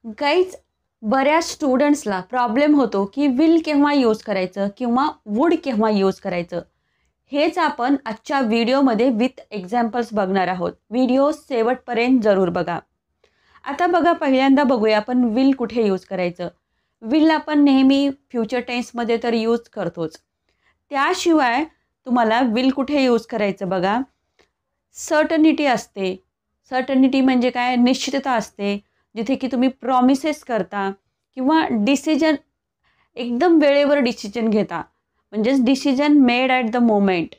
Guys, बऱ्याच स्टुडंट्सला problem होतो की विल केव्हा यूज करायचं किंवा वुड केव्हा यूज करायचं. हेच आपण आजच्या व्हिडिओमध्ये विथ एक्झाम्पल्स बघणार आहोत. व्हिडिओ शेवटपर्यंत जरूर बघा. आता बघा, पहिल्यांदा बघूया आपण विल कुठे यूज करायचं. विल आपण नेहमी फ्युचर टेन्समध्ये तर यूज करतोच. त्याशिवाय तुम्हाला विल कुठे यूज करायचं बघा. सर्टनिटी असते. सर्टनिटी म्हणजे काय? निश्चितता असते. जिथे की तुम्ही प्रॉमिसेस करता किंवा डिसिजन एकदम वेळेवर डिसिजन घेता, म्हणजेच decision made at the moment,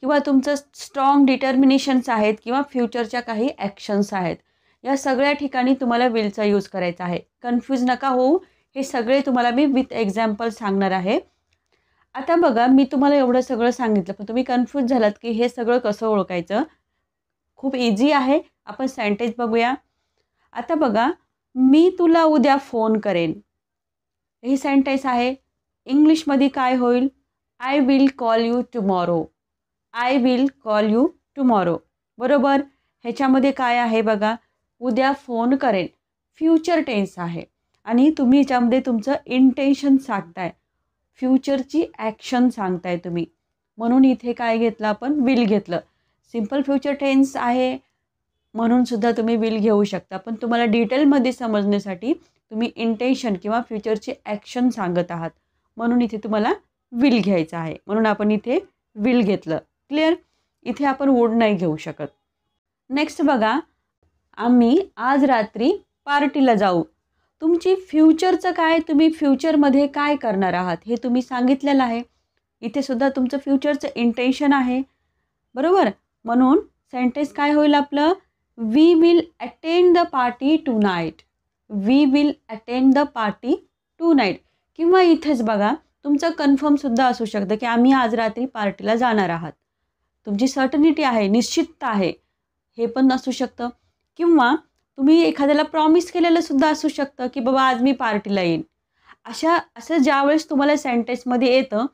किंवा तुमचं स्ट्रॉंग डिटर्मिनेशन्स आहेत किंवा फ्युचरच्या काही ॲक्शन्स आहेत. या सगळ्या ठिकाणी तुम्हाला विलचा यूज करायचा आहे. कन्फ्यूज नका होऊ. हे सगळे तुम्हाला मी विथ एक्झाम्पल सांगणार आहे. आता बघा, मी तुम्हाला एवढं सगळं सांगितलं, पण तुम्ही कन्फ्यूज झालात की हे सगळं कसं ओळखायचं. खूप इझी आहे. आपण सेंटेन्स बघूया. आता बघा, मी तुला उद्या फोन करेन. ही सेंटेन्स आहे. इंग्लिशमध्ये काय होईल? I will call you tomorrow. I will call you tomorrow. बरोबर. ह्याच्यामध्ये काय आहे बघा, उद्या फोन करेन. फ्युचर टेन्स आहे आणि तुम्ही ह्याच्यामध्ये तुमचं इंटेन्शन सांगताय, फ्युचरची ॲक्शन सांगताय तुम्ही, म्हणून इथे काय घेतलं आपण? विल घेतलं. सिम्पल फ्युचर टेन्स आहे म्हणून सुद्धा तुम्ही विल घेऊ शकता, पण तुम्हाला डिटेलमध्ये समजण्यासाठी तुम्ही इंटेन्शन किंवा फ्युचरची ॲक्शन सांगत आहात, म्हणून इथे तुम्हाला विल घ्यायचं आहे. म्हणून आपण इथे विल घेतलं. क्लिअर? इथे आपण वुड नाही घेऊ शकत. नेक्स्ट बघा, आम्ही आज रात्री पार्टीला जाऊ. तुमची फ्युचरचं काय? तुम्ही फ्युचरमध्ये काय करणार आहात हे तुम्ही सांगितलेलं आहे. इथे सुद्धा तुमचं फ्युचरचं इंटेन्शन आहे. बरोबर. म्हणून सेंटेन्स काय होईल आपलं? We will attend the party tonight. We will attend the party tonight. किंवा इथेच बघा, तुमचं कन्फर्मसुद्धा असू शकतं की आम्ही आज रात्री पार्टीला जाणार आहात. तुमची सर्टनिटी आहे, निश्चितता आहे, हे पण असू शकतं. किंवा तुम्ही एखाद्याला प्रॉमिस केलेलं सुद्धा असू शकतं की बाबा आज मी पार्टीला येईन. असं ज्यावेळेस तुम्हाला सेंटेन्समध्ये येतं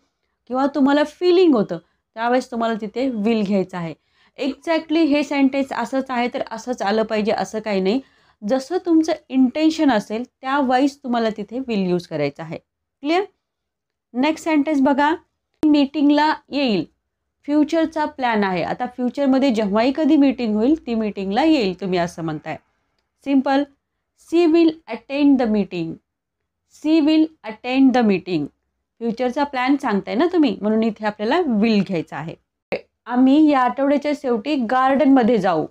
किंवा तुम्हाला फिलिंग होतं, त्यावेळेस तुम्हाला तिथे विल घ्यायचं आहे. एक्झॅक्टली हे सेंटेन्स असंच आहे तर असंच आलं पाहिजे असं काही नाही. जसं तुमचं इंटेन्शन असेल त्यावेळेस तुम्हाला तिथे विल यूज करायचं आहे. क्लिअर? नेक्स्ट सेंटेन्स बघा, मीटिंगला येईल. फ्युचरचा प्लॅन आहे. आता फ्युचरमध्ये जेव्हाही कधी मीटिंग होईल ती मीटिंगला येईल, तुम्ही असं म्हणताय. Simple. She will attend the meeting. She will attend the meeting. फ्युचरचा प्लॅन सांगताय ना तुम्ही, म्हणून इथे आपल्याला विल घ्यायचा आहे. आम्ही या आठवड्याच्या शेवटी गार्डनमध्ये जाऊ.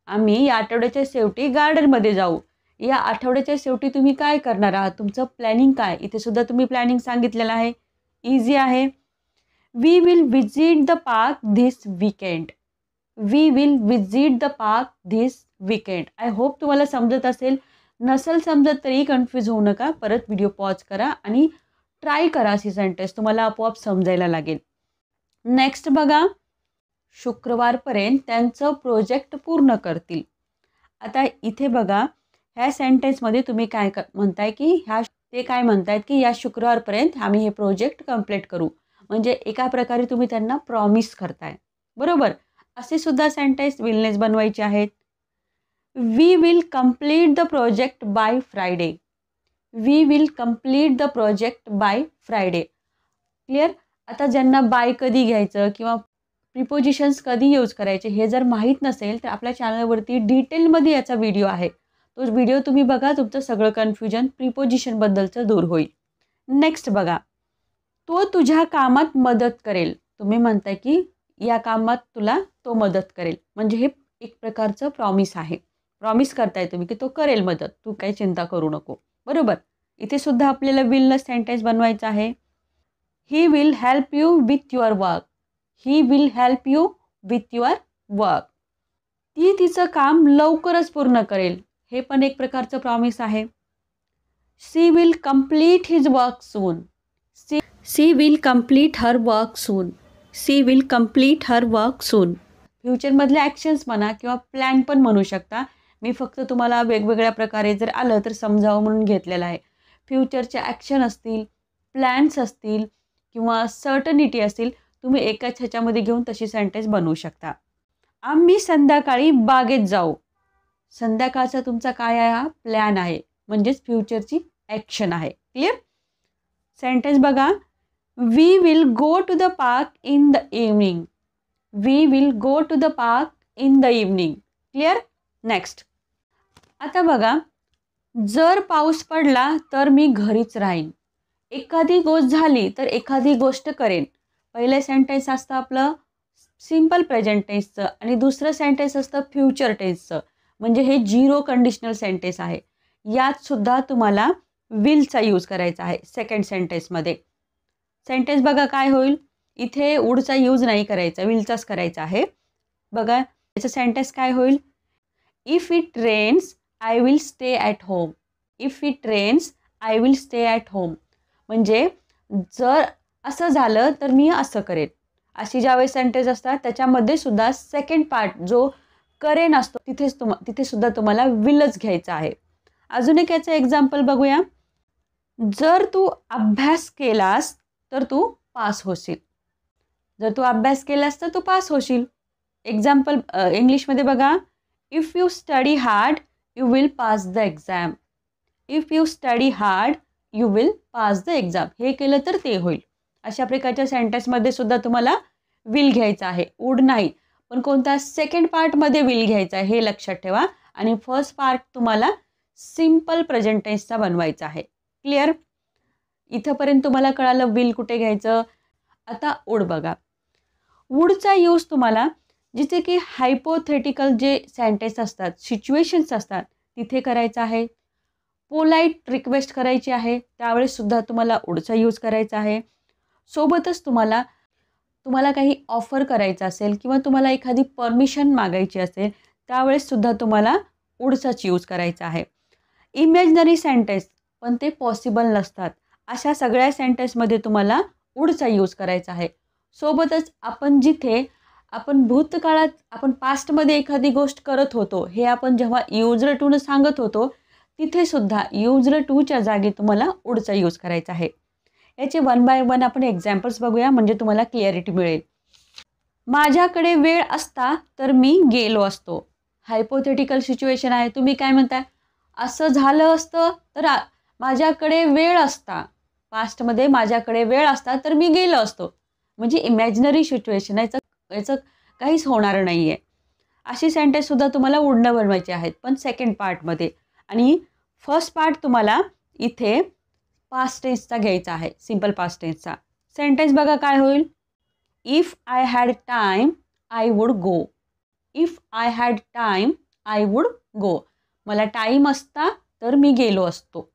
आम्ही या आठवड्याच्या शेवटी गार्डनमध्ये जाऊ. या आठवड्याच्या शेवटी तुम्ही काय करणार आहात? तुमचं प्लॅनिंग काय? इथे सुद्धा तुम्ही प्लॅनिंग सांगितलेलं आहे. इझी आहे. We will visit the park this weekend. We will visit the park this weekend. I hope तुम्हाला समजत असेल. नसेल समजत तरी कन्फ्यूज होऊ नका. परत व्हिडिओ पॉज करा आणि ट्राय करा. अशी सेंटेन्स तुम्हाला आपोआप समजायला लागेल. नेक्स्ट बघा, शुक्रवारपर्यंत त्यांचं प्रोजेक्ट पूर्ण करतील. आता इथे बघा, ह्या सेंटेन्समध्ये तुम्ही काय म्हणताय की ते काय म्हणतायत की या शुक्रवारपर्यंत आम्ही हे प्रोजेक्ट कंप्लीट करू. म्हणजे एका प्रकारे तुम्ही त्यांना प्रॉमिस करताय. बरोबर. असे सुद्धा सेंटेन्स विलनेस बनवायचे आहेत. We will complete the project by Friday. We will complete the project by Friday. Clear? आता ज्यांना बाय कधी घ्यायचं किंवा प्रिपोजिशन्स कधी यूज करायचे हे जर माहीत नसेल तर आपल्या चॅनलवरती डिटेलमध्ये याचा व्हिडिओ आहे. तो व्हिडिओ तुम्ही बघा. तुमचं सगळं कन्फ्युजन प्रिपोजिशनबद्दलचं दूर होईल. नेक्स्ट बघा, तो तुझ्या कामात मदत करेल. तुम्ही म्हणताय की या कामात तुला तो मदत करेल. म्हणजे हे एक प्रकारचं प्रॉमिस आहे. प्रॉमिस करताय तुम्ही की तो करेल मदत. तू काही चिंता करू नको. बरोबर. इथे सुद्धा आपल्याला विलनं सेंटेन्स बनवायचं आहे. He will help you with your work. He will help you with your work. ती तिचं काम लवकरच पूर्ण करेल. हे पण एक प्रकारचं प्रॉमिस आहे. She will complete his work soon. She will complete her work soon. She will complete her work soon. फ्युचरमधले ॲक्शन्स म्हणा किंवा प्लॅन पण म्हणू शकता. मी फक्त तुम्हाला वेगवेगळ्या प्रकारे जर आलं तर समजावं म्हणून घेतलेलं आहे. फ्युचरचे ॲक्शन असतील, प्लॅन्स असतील किंवा सर्टनिटी असतील, तुम्ही एकाच ह्याच्यामध्ये घेऊन तशी सेंटेन्स बनवू शकता. आम्ही संध्याकाळी बागेत जाऊ. संध्याकाळचा तुमचा काय आहे? हा प्लॅन आहे. म्हणजेच फ्युचरची ॲक्शन आहे. क्लिअर. सेंटेन्स बघा. We will go to the park in the evening. We will go to the park in the evening. Clear. Next. आता बघा, जर पाऊस पडला तर मी घरीच राहीन. एखादी गोष्ट झाली तर एखादी गोष्ट करेन. पहिलं सेंटेन्स असतं आपलं सिम्पल प्रेझेंट टेन्सचं आणि दुसरं सेंटेन्स असतं फ्युचर टेन्सचं. म्हणजे हे 0 कंडिशनल सेंटेन्स आहे. यात सुद्धा तुम्हाला विलचा यूज करायचा आहे सेकंड सेंटेन्समध्ये. सेंटेन्स बघा काय होईल. इथे वुडचा यूज नाही करायचा, विलचाच करायचा आहे. बघा याचं सेंटेन्स काय होईल. If it rains I will stay at home. If it rains I will stay at home. म्हणजे जर असं झालं तर मी असं करेन. अशी ज्यावेळेस सेंटेन्स असतात त्याच्यामध्ये सुद्धा सेकंड पार्ट जो करेन असतो तिथे सुद्धा तुम्हाला विलच घ्यायचा आहे. अजून एक याचं एक्झाम्पल बघूया. जर तू अभ्यास केलास तर तू पास होशील. जर तू अभ्यास केलास तर तू पास होशील. एक्झाम्पल इंग्लिशमध्ये बघा. If you study hard you will pass the exam. If you study hard you will pass the exam. हे केलं तर ते होईल. अशा प्रकारच्या सेंटेन्समध्ये सुद्धा तुम्हाला विल घ्यायचा आहे, वुड नाही. पण कोणत्या सेकंड पार्टमध्ये विल घ्यायचा आहे हे लक्षात ठेवा. आणि फर्स्ट पार्ट तुम्हाला सिम्पल प्रेझेंट टेन्सचा बनवायचा आहे. क्लिअर. इथंपर्यंत तुम्हाला कळालं विल कुठे घ्यायचं. आता वुड बघा. वुडचा यूज तुम्हाला जिथे की हायपोथेटिकल जे सेंटेन्स असतात, सिच्युएशन्स असतात तिथे करायचा आहे. पोलाईट रिक्वेस्ट करायची आहे त्यावेळेस सुद्धा तुम्हाला वुडचा यूज करायचा आहे. सोबतच तुम्हाला काही ऑफर करायचं असेल किंवा तुम्हाला एखादी परमिशन मागायची असेल त्यावेळेस सुद्धा तुम्हाला वुडचाच यूज करायचा आहे. इमॅजिनरी सेंटेन्स पण ते पॉसिबल नसतात अशा सगळ्या सेंटेन्समध्ये तुम्हाला वुडचा यूज करायचा आहे. सोबतच आपण भूतकाळात आपण पास्टमध्ये एखादी गोष्ट करत होतो हे आपण जेव्हा युज्ड टूनं सांगत होतो तिथे सुद्धा युज्ड टूच्या जागी तुम्हाला वुडचा यूज करायचा आहे. याचे 1 बाय 1 आपण एक्झाम्पल्स बघूया म्हणजे तुम्हाला क्लिअरिटी मिळेल. माझ्याकडे वेळ असता तर मी गेलो असतो. हायपोथेटिकल सिच्युएशन आहे. तुम्ही काय म्हणताय. असं झालं असतं तर माझ्याकडे वेळ असता. पास्टमध्ये माझ्याकडे वेळ असता तर मी गेलो असतो. म्हणजे इमॅजिनरी सिच्युएशन आहे. याचं काहीच होणार नाही आहे. अशी सेंटेन्ससुद्धा तुम्हाला वुडनं बनवायची आहेत पण सेकंड पार्टमध्ये. आणि फर्स्ट पार्ट तुम्हाला इथे पास्ट टेन्सचा घ्यायचा आहे, सिम्पल पास्ट टेन्सचा. सेंटेन्स बघा काय होईल. If I had time I would go. If I had time I would go. मला टाईम असता तर मी गेलो असतो.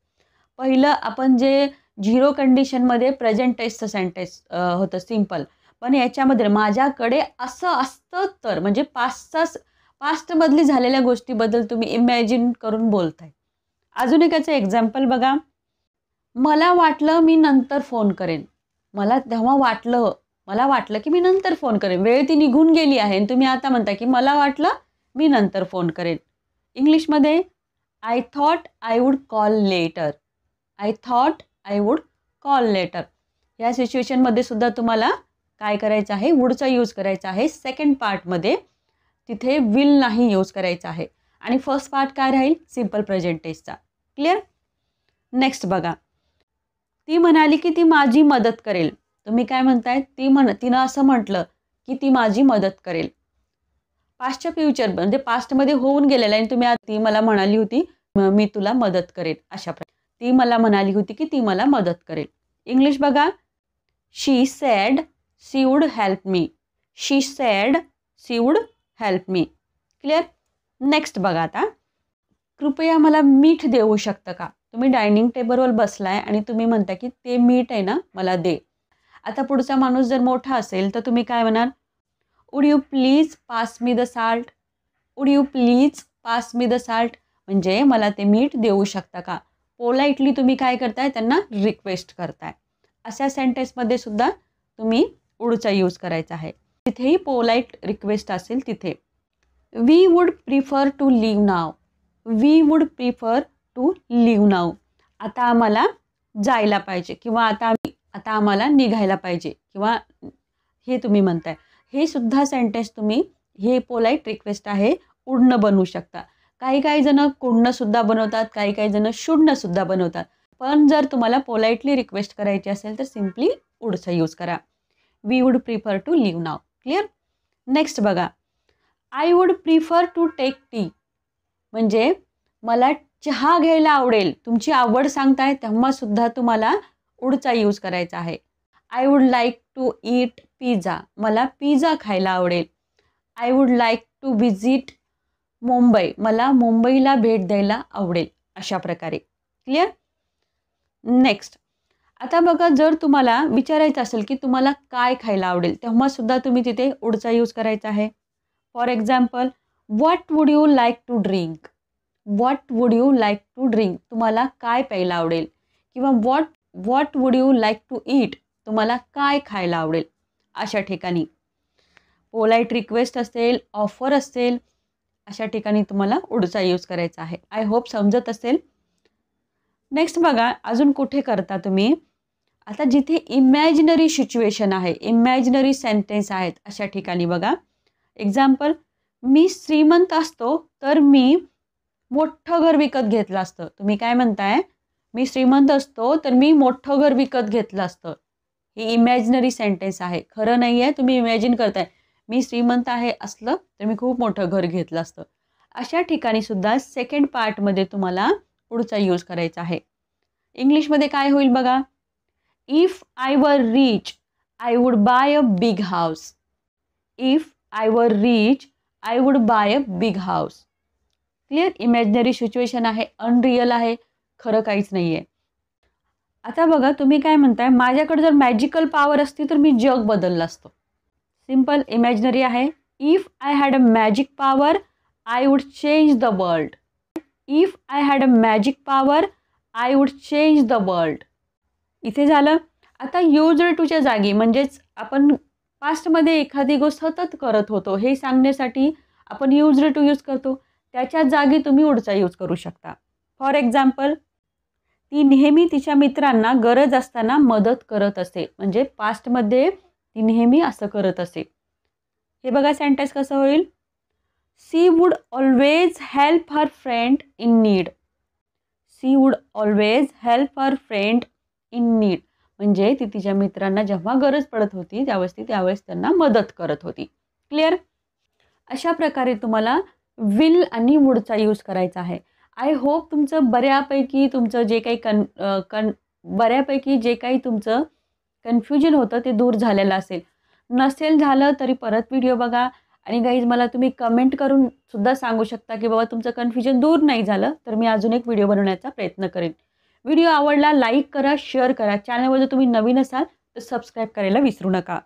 पहिलं आपण जे 0 कंडिशनमध्ये प्रेझेंट टेन्सचं सेंटेन्स होतं सिम्पल. पण याच्यामध्ये माझ्याकडे असं असतं तर म्हणजे पास्टमधली झालेल्या गोष्टीबद्दल तुम्ही इमॅजिन करून बोलताय. अजून एक याचं एक्झाम्पल बघा. मला वाटलं मी नंतर फोन करेन. मला वाटलं की मी नंतर फोन करेन. वेळ ती निघून गेली आहे आणि तुम्ही आता म्हणता की मला वाटलं मी नंतर फोन करेन. इंग्लिशमध्ये I thought I would call later. I thought I would call later. या सिच्युएशनमध्ये सुद्धा तुम्हाला काय करायचं आहे वुडचा यूज करायचा आहे सेकंड पार्टमध्ये. तिथे विल नाही यूज करायचा आहे. आणि फर्स्ट पार्ट काय राहील सिम्पल प्रेझेंट टेन्सचा. क्लिअर. नेक्स्ट बघा. ती म्हणाली की ती माझी मदत करेल. तुम्ही काय म्हणताय. तिनं असं म्हटलं की ती माझी मदत करेल. पास्टच्या फ्युचर म्हणजे पास्टमध्ये होऊन गेलेलं आहे आणि तुम्ही ती मला म्हणाली होती मी तुला मदत करेल. अशा प्रकारे ती मला म्हणाली होती की ती मला मदत करेल. इंग्लिश बघा. She said she would help me. She said she would help me. Clear. Next बघा. आता कृपया मला मीठ देऊ शकतं का. तुम्ही डायनिंग टेबलवर बसलाय आणि तुम्ही म्हणता की ते मीठ आहे ना मला दे. आता पुढचा माणूस जर मोठा असेल तर तुम्ही काय म्हणाल. Would you please pass me the salt. Would you please pass me the salt. म्हणजे मला ते मीठ देऊ शकता का. पोलाइटली तुम्ही काय करताय त्यांना रिक्वेस्ट करताय. अशा सेंटेन्समध्ये सुद्धा तुम्ही वुडचा यूज करायचा आहे. तिथेही पोलाइट रिक्वेस्ट असेल तिथे. We would prefer to leave now. We would prefer to leave now. आता आम्हाला जायला पाहिजे किंवा आता आम्हाला निघायला पाहिजे किंवा हे तुम्ही म्हणताय. हे सुद्धा सेंटेन्स तुम्ही हे पोलाइट रिक्वेस्ट आहे वुडनं बनवू शकता. काही काही जण कुडनं सुद्धा बनवतात, काही काही जण शुडनं सुद्धा बनवतात. पण जर तुम्हाला पोलाइटली रिक्वेस्ट करायची असेल तर सिम्पली वुडचा यूज करा. We would prefer to leave now. Clear? Next बघा, I would prefer to take tea. म्हणजे मला चहा घ्यायला आवडेल. तुमची आवड सांगताय तेव्हा सुद्धा तुम्हाला वुडचा यूज करायचा आहे. I would like to eat pizza. मला पिझ्झा खायला आवडेल. I would like to visit Mumbai. मला मुंबईला भेट द्यायला आवडेल. अशा प्रकारे. क्लिअर? नेक्स्ट, आता बघा, जर तुम्हाला विचारायचं असेल की तुम्हाला काय खायला आवडेल तेव्हा सुद्धा तुम्ही तिथे वुडचा यूज करायचा आहे. For example, what would you like to drink. What would you like to drink. तुम्हाला काय प्यायला आवडेल. किंवा what would you like to eat. तुम्हाला काय खायला आवडेल. अशा ठिकाणी पोलाइट रिक्वेस्ट असेल, ऑफर असेल, अशा ठिकाणी तुम्हाला वुडचा यूज करायचा आहे. आय होप समजत असेल. नेक्स्ट बघा, अजून कुठे करता तुम्ही. आता जिथे इमॅजिनरी सिच्युएशन आहे, इमॅजिनरी सेंटेन्स आहेत, अशा ठिकाणी बघा. एक्झाम्पल, मी श्रीमंत असतो तर मी मोठं घर विकत घेतलं असतं. तुम्ही काय म्हणताय? मी श्रीमंत असतो तर मी मोठं घर विकत घेतलं असतं. ही इमॅजिनरी सेंटेन्स आहे, खरं नाही आहे. तुम्ही इमॅजिन करताय मी श्रीमंत आहे असलं तर मी खूप मोठं घर घेतलं असतं. अशा ठिकाणी सुद्धा सेकंड पार्टमध्ये तुम्हाला वुडचा यूज करायचा आहे. इंग्लिशमध्ये काय होईल बघा. If I were rich I would buy a big house. If I were rich I would buy a big house. Clear? Imaginary situation आहे, अनरिअल आहे, खरं काहीच नाही आहे. आता बघा, तुम्ही काय म्हणताय, माझ्याकडे जर मॅजिकल पॉवर असती तर मी जग बदललं असतं. सिम्पल इमॅजिनरी आहे. If I had a magic power I would change the world. If I had a magic power I would change the world. इथे झालं. आता युज्ड टूच्या जागी, म्हणजेच आपण पास्टमध्ये एखादी गोष्ट सतत करत होतो हे सांगण्यासाठी आपण युज्ड टू यूज करतो. त्याच्या जागी तुम्ही वुडचा यूज करू शकता. फॉर एक्झाम्पल, ती नेहमी तिच्या मित्रांना गरज असताना मदत करत असे. म्हणजे पास्टमध्ये ती नेहमी असं करत असे. हे बघा सेंटेन्स कसं होईल. She would always help her friend in need. She would always help her friend in need. म्हणजे ती तिच्या मित्रांना जेव्हा गरज पडत होती त्यावेळेस त्यांना मदत करत होती. क्लिअर? अशा प्रकारे तुम्हाला विल आणि वुडचा यूज करायचा आहे. आय होप तुमचं बऱ्यापैकी जे काही तुमचं कन्फ्युजन होतं ते दूर झालेलं असेल. नसेल झालं तरी परत व्हिडिओ बघा. आणि गाईज, मला तुम्ही कमेंट करून सुद्धा सांगू शकता की बाबा तुमचं कन्फ्युजन दूर नाही झालं तर मी अजून एक व्हिडिओ बनवण्याचा प्रयत्न करेन. व्हिडिओ आवडला लाईक करा, शेअर करा. चॅनलवर जर तुम्ही नवीन असाल तर सबस्क्राईब करायला विसरू नका.